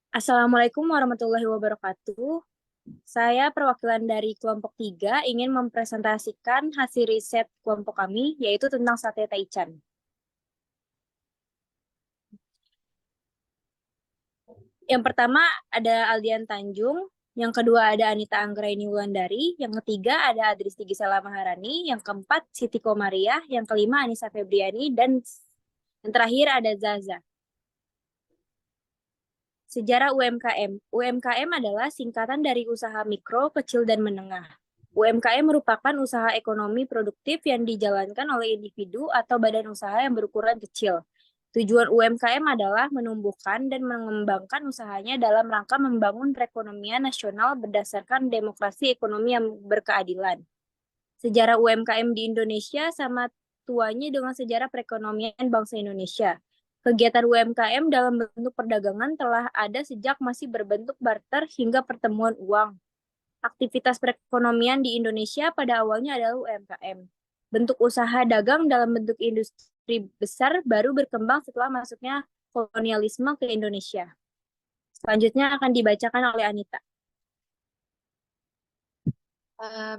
Assalamualaikum warahmatullahi wabarakatuh. Saya perwakilan dari kelompok 3 ingin mempresentasikan hasil riset kelompok kami, yaitu tentang sate taichan. Yang pertama ada Aldian Tanjung, yang kedua ada Anita Anggraini Wulandari, yang ketiga ada Adris Tigisela Maharani, yang keempat Siti Komariah, yang kelima Anissa Febriani, dan yang terakhir ada Zaza. Sejarah UMKM. UMKM adalah singkatan dari usaha mikro, kecil, dan menengah. UMKM merupakan usaha ekonomi produktif yang dijalankan oleh individu atau badan usaha yang berukuran kecil. Tujuan UMKM adalah menumbuhkan dan mengembangkan usahanya dalam rangka membangun perekonomian nasional berdasarkan demokrasi ekonomi yang berkeadilan. Sejarah UMKM di Indonesia sama tuanya dengan sejarah perekonomian bangsa Indonesia. Kegiatan UMKM dalam bentuk perdagangan telah ada sejak masih berbentuk barter hingga pertemuan uang. Aktivitas perekonomian di Indonesia pada awalnya adalah UMKM. Bentuk usaha dagang dalam bentuk industri besar baru berkembang setelah masuknya kolonialisme ke Indonesia. Selanjutnya akan dibacakan oleh Anita.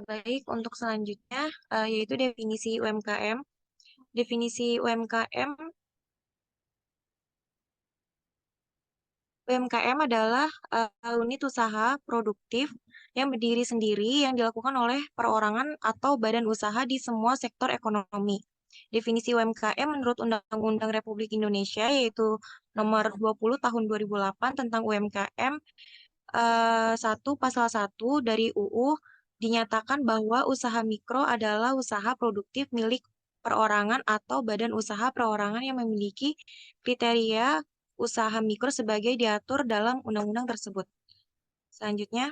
Baik, untuk selanjutnya yaitu definisi UMKM. Definisi UMKM adalah unit usaha produktif yang berdiri sendiri yang dilakukan oleh perorangan atau badan usaha di semua sektor ekonomi. Definisi UMKM menurut Undang-Undang Republik Indonesia yaitu Nomor 20 Tahun 2008 tentang UMKM 1 Pasal 1 dari UU dinyatakan bahwa usaha mikro adalah usaha produktif milik perorangan atau badan usaha perorangan yang memiliki kriteria usaha mikro sebagai diatur dalam undang-undang tersebut. Selanjutnya,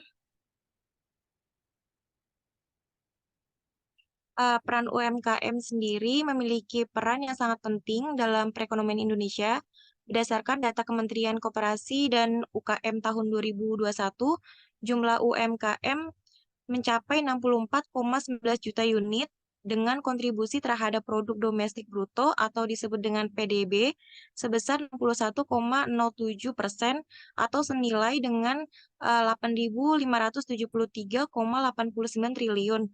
peran UMKM sendiri memiliki peran yang sangat penting dalam perekonomian Indonesia. Berdasarkan data Kementerian Koperasi dan UKM tahun 2021, jumlah UMKM mencapai 64,11 juta unit dengan kontribusi terhadap produk domestik bruto atau disebut dengan PDB sebesar 61,07% atau senilai dengan 8.573,89 triliun.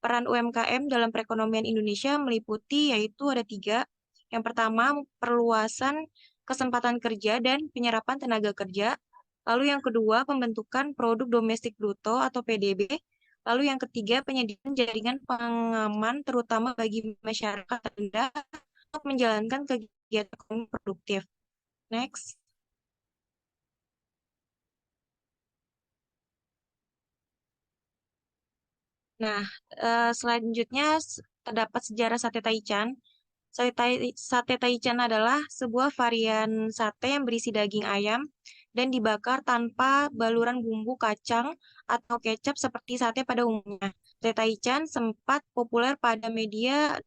Peran UMKM dalam perekonomian Indonesia meliputi yaitu ada tiga. Yang pertama, perluasan kesempatan kerja dan penyerapan tenaga kerja. Lalu yang kedua, pembentukan produk domestik bruto atau PDB. Lalu yang ketiga, penyediaan jaringan pengaman terutama bagi masyarakat rendah untuk menjalankan kegiatan ekonomi produktif. Next. Nah, selanjutnya terdapat sejarah sate taichan. Sate taichan adalah sebuah varian sate yang berisi daging ayam dan dibakar tanpa baluran bumbu kacang atau kecap seperti sate pada umumnya. Sate taichan sempat populer pada media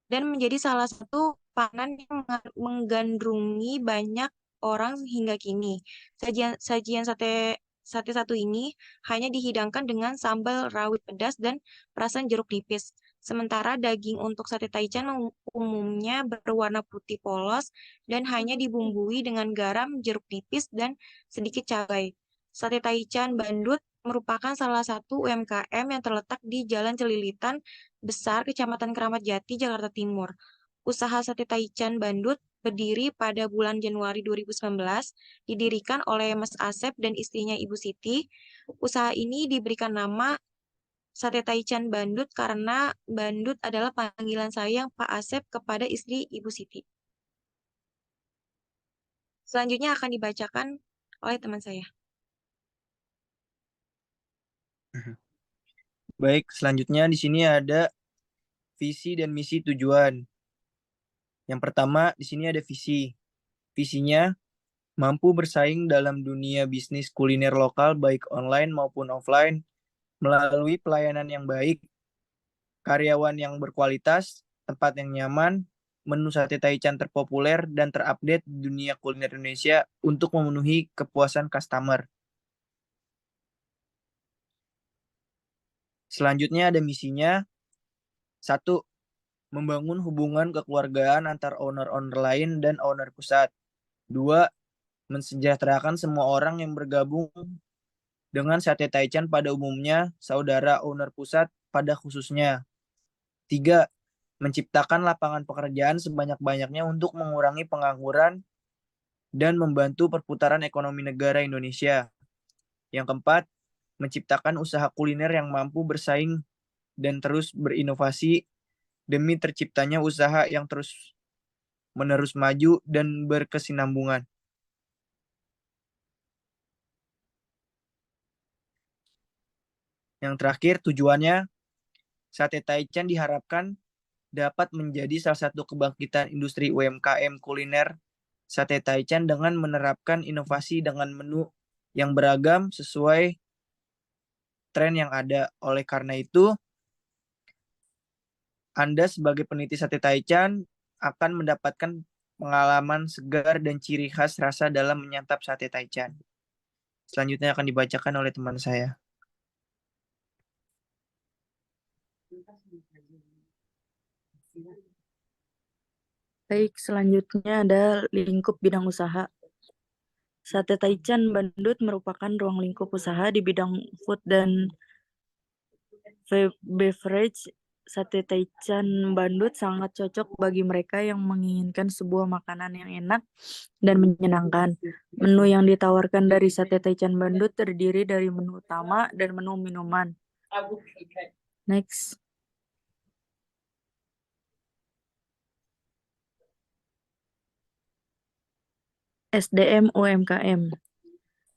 dan menjadi salah satu panganan yang menggandrungi banyak orang hingga kini. Sajian sate sate satu ini hanya dihidangkan dengan sambal rawit pedas dan perasan jeruk nipis. Sementara daging untuk sate taichan umumnya berwarna putih polos dan hanya dibumbui dengan garam, jeruk nipis, dan sedikit cabai. Sate taichan Bandut merupakan salah satu UMKM yang terletak di Jalan Celilitan Besar, Kecamatan Keramat Jati, Jakarta Timur. Usaha sate taichan Bandut berdiri pada bulan Januari 2019, didirikan oleh Mas Asep dan istrinya Ibu Siti. Usaha ini diberikan nama Sate Taichan Bandut karena Bandut adalah panggilan sayang Pak Asep kepada istri Ibu Siti. Selanjutnya akan dibacakan oleh teman saya. Baik, selanjutnya di sini ada visi dan misi tujuan. Yang pertama, di sini ada visi. Visinya mampu bersaing dalam dunia bisnis kuliner lokal baik online maupun offline melalui pelayanan yang baik, karyawan yang berkualitas, tempat yang nyaman, menu sate taichan terpopuler dan terupdate di dunia kuliner Indonesia untuk memenuhi kepuasan customer. Selanjutnya ada misinya. Satu, membangun hubungan kekeluargaan antar owner-owner lain dan owner pusat. Dua, mensejahterakan semua orang yang bergabung dengan sate Taichan pada umumnya, saudara owner pusat pada khususnya. 3. Menciptakan lapangan pekerjaan sebanyak-banyaknya untuk mengurangi pengangguran dan membantu perputaran ekonomi negara Indonesia. Yang keempat, menciptakan usaha kuliner yang mampu bersaing dan terus berinovasi demi terciptanya usaha yang terus menerus maju dan berkesinambungan. Yang terakhir, tujuannya, sate Taichan diharapkan dapat menjadi salah satu kebangkitan industri UMKM kuliner sate Taichan dengan menerapkan inovasi dengan menu yang beragam sesuai tren yang ada. Oleh karena itu, Anda sebagai peneliti sate Taichan akan mendapatkan pengalaman segar dan ciri khas rasa dalam menyantap sate Taichan. Selanjutnya akan dibacakan oleh teman saya. Baik, selanjutnya ada lingkup bidang usaha. Sate Taichan Bandut merupakan ruang lingkup usaha di bidang food dan beverage. Sate Taichan Bandut sangat cocok bagi mereka yang menginginkan sebuah makanan yang enak dan menyenangkan. Menu yang ditawarkan dari Sate Taichan Bandut terdiri dari menu utama dan menu minuman. Next. SDM UMKM.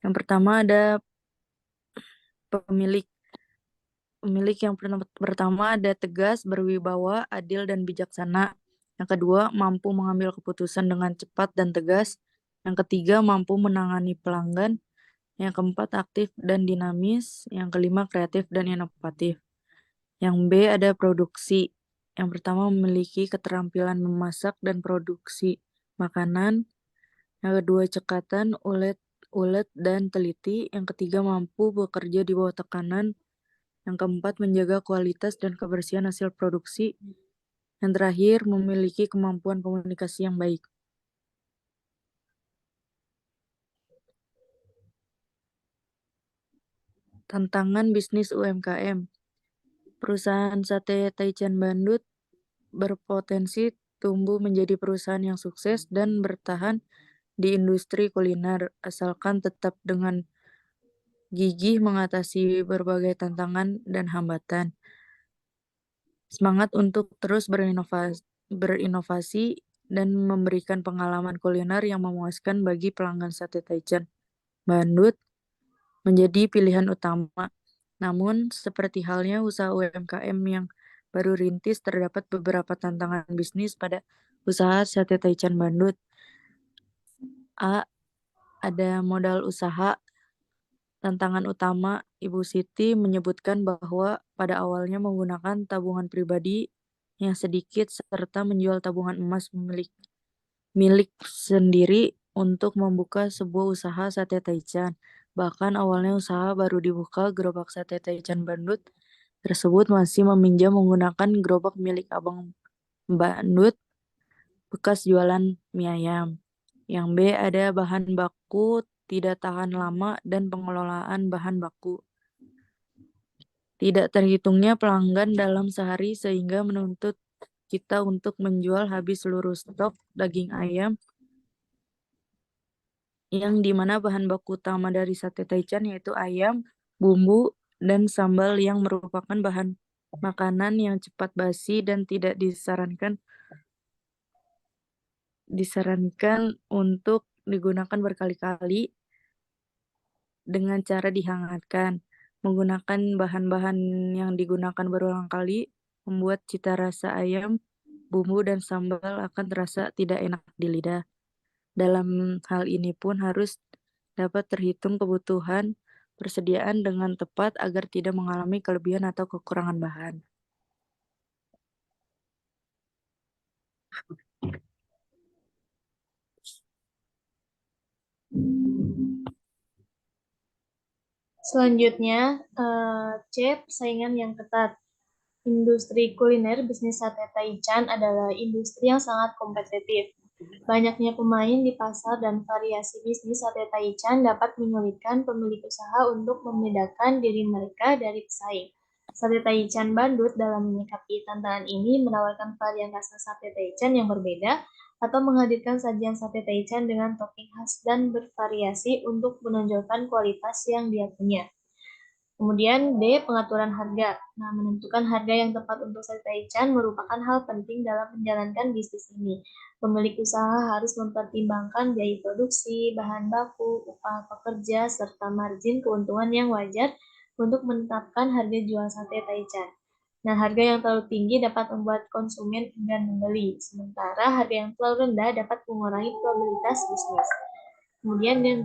Yang pertama ada pemilik. Pemilik yang pertama ada tegas, berwibawa, adil, dan bijaksana. Yang kedua, mampu mengambil keputusan dengan cepat dan tegas. Yang ketiga, mampu menangani pelanggan. Yang keempat, aktif dan dinamis. Yang kelima, kreatif dan inovatif. Yang B ada produksi. Yang pertama, memiliki keterampilan memasak dan produksi makanan. Yang kedua, cekatan, ulet dan teliti. Yang ketiga, mampu bekerja di bawah tekanan. Yang keempat, menjaga kualitas dan kebersihan hasil produksi. Yang terakhir, memiliki kemampuan komunikasi yang baik. Tantangan bisnis UMKM. Perusahaan sate Taichan Bandut berpotensi tumbuh menjadi perusahaan yang sukses dan bertahan di industri kuliner, asalkan tetap dengan gigih mengatasi berbagai tantangan dan hambatan. Semangat untuk terus berinovasi dan memberikan pengalaman kuliner yang memuaskan bagi pelanggan sate Taichan Bandut menjadi pilihan utama. Namun, seperti halnya usaha UMKM yang baru rintis, terdapat beberapa tantangan bisnis pada usaha sate Taichan Bandut. A. Ada modal usaha. Tantangan utama, Ibu Siti menyebutkan bahwa pada awalnya menggunakan tabungan pribadi yang sedikit serta menjual tabungan emas milik sendiri untuk membuka sebuah usaha sate Taichan. Bahkan awalnya usaha baru dibuka, gerobak sate Taichan Bandut tersebut masih meminjam menggunakan gerobak milik Abang Bandut bekas jualan mie ayam. Yang B ada bahan baku tidak tahan lama dan pengelolaan bahan baku. Tidak terhitungnya pelanggan dalam sehari sehingga menuntut kita untuk menjual habis seluruh stok daging ayam yang dimana bahan baku utama dari sate Taichan yaitu ayam, bumbu, dan sambal yang merupakan bahan makanan yang cepat basi dan tidak disarankan untuk digunakan berkali-kali dengan cara dihangatkan. Menggunakan bahan-bahan yang digunakan berulang kali membuat cita rasa ayam, bumbu, dan sambal akan terasa tidak enak di lidah. Dalam hal ini pun harus dapat terhitung kebutuhan persediaan dengan tepat agar tidak mengalami kelebihan atau kekurangan bahan. Selanjutnya, C. Persaingan yang ketat. Industri kuliner bisnis sate Taichan adalah industri yang sangat kompetitif. Banyaknya pemain di pasar dan variasi bisnis sate Taichan dapat menyulitkan pemilik usaha untuk membedakan diri mereka dari pesaing. Sate Taichan Bandut dalam menyikapi tantangan ini menawarkan varian rasa sate Taichan yang berbeda atau menghadirkan sajian sate Taichan dengan topping khas dan bervariasi untuk menonjolkan kualitas yang dia punya. Kemudian D, pengaturan harga. Nah, menentukan harga yang tepat untuk sate Taichan merupakan hal penting dalam menjalankan bisnis ini. Pemilik usaha harus mempertimbangkan biaya produksi, bahan baku, upah pekerja, serta margin keuntungan yang wajar untuk menetapkan harga jual sate Taichan. Nah, harga yang terlalu tinggi dapat membuat konsumen enggan membeli, sementara harga yang terlalu rendah dapat mengurangi probabilitas bisnis. Kemudian yang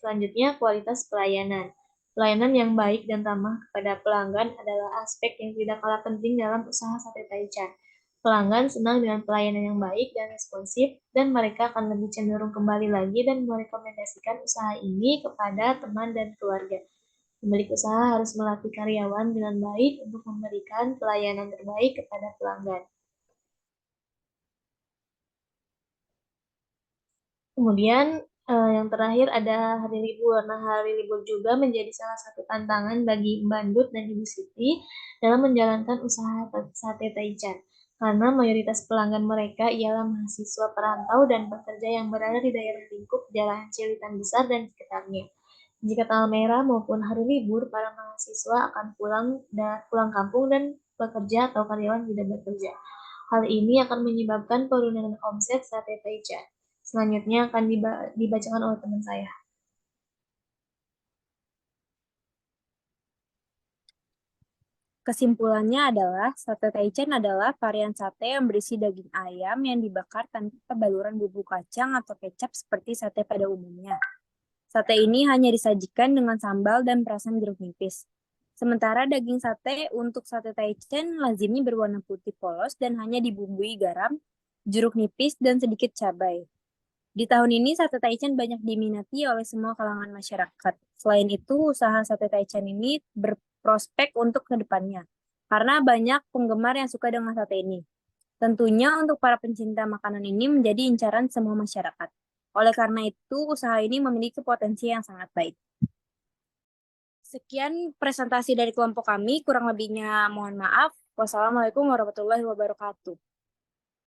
selanjutnya kualitas pelayanan. Pelayanan yang baik dan ramah kepada pelanggan adalah aspek yang tidak kalah penting dalam usaha sate Taichan. Pelanggan senang dengan pelayanan yang baik dan responsif, dan mereka akan lebih cenderung kembali lagi dan merekomendasikan usaha ini kepada teman dan keluarga. Pemilik usaha harus melatih karyawan dengan baik untuk memberikan pelayanan terbaik kepada pelanggan. Kemudian yang terakhir ada hari libur. Nah, hari libur juga menjadi salah satu tantangan bagi Bandut dan Ibu Siti dalam menjalankan usaha sate Taichan. Karena mayoritas pelanggan mereka ialah mahasiswa perantau dan pekerja yang berada di daerah lingkup Jalan Cilitan Besar dan sekitarnya. Jika tanggal merah maupun hari libur, para mahasiswa akan pulang kampung dan pekerja atau karyawan tidak bekerja. Hal ini akan menyebabkan penurunan omset sate Taichan. Selanjutnya akan dibacakan oleh teman saya. Kesimpulannya adalah sate Taichan adalah varian sate yang berisi daging ayam yang dibakar tanpa baluran bumbu kacang atau kecap seperti sate pada umumnya. Sate ini hanya disajikan dengan sambal dan perasan jeruk nipis. Sementara daging sate untuk sate Taichan lazimnya berwarna putih polos dan hanya dibumbui garam, jeruk nipis, dan sedikit cabai. Di tahun ini sate Taichan banyak diminati oleh semua kalangan masyarakat. Selain itu, usaha sate Taichan ini berprospek untuk kedepannya, karena banyak penggemar yang suka dengan sate ini. Tentunya untuk para pencinta makanan ini menjadi incaran semua masyarakat. Oleh karena itu, usaha ini memiliki potensi yang sangat baik. Sekian presentasi dari kelompok kami, kurang lebihnya mohon maaf. Wassalamualaikum warahmatullahi wabarakatuh.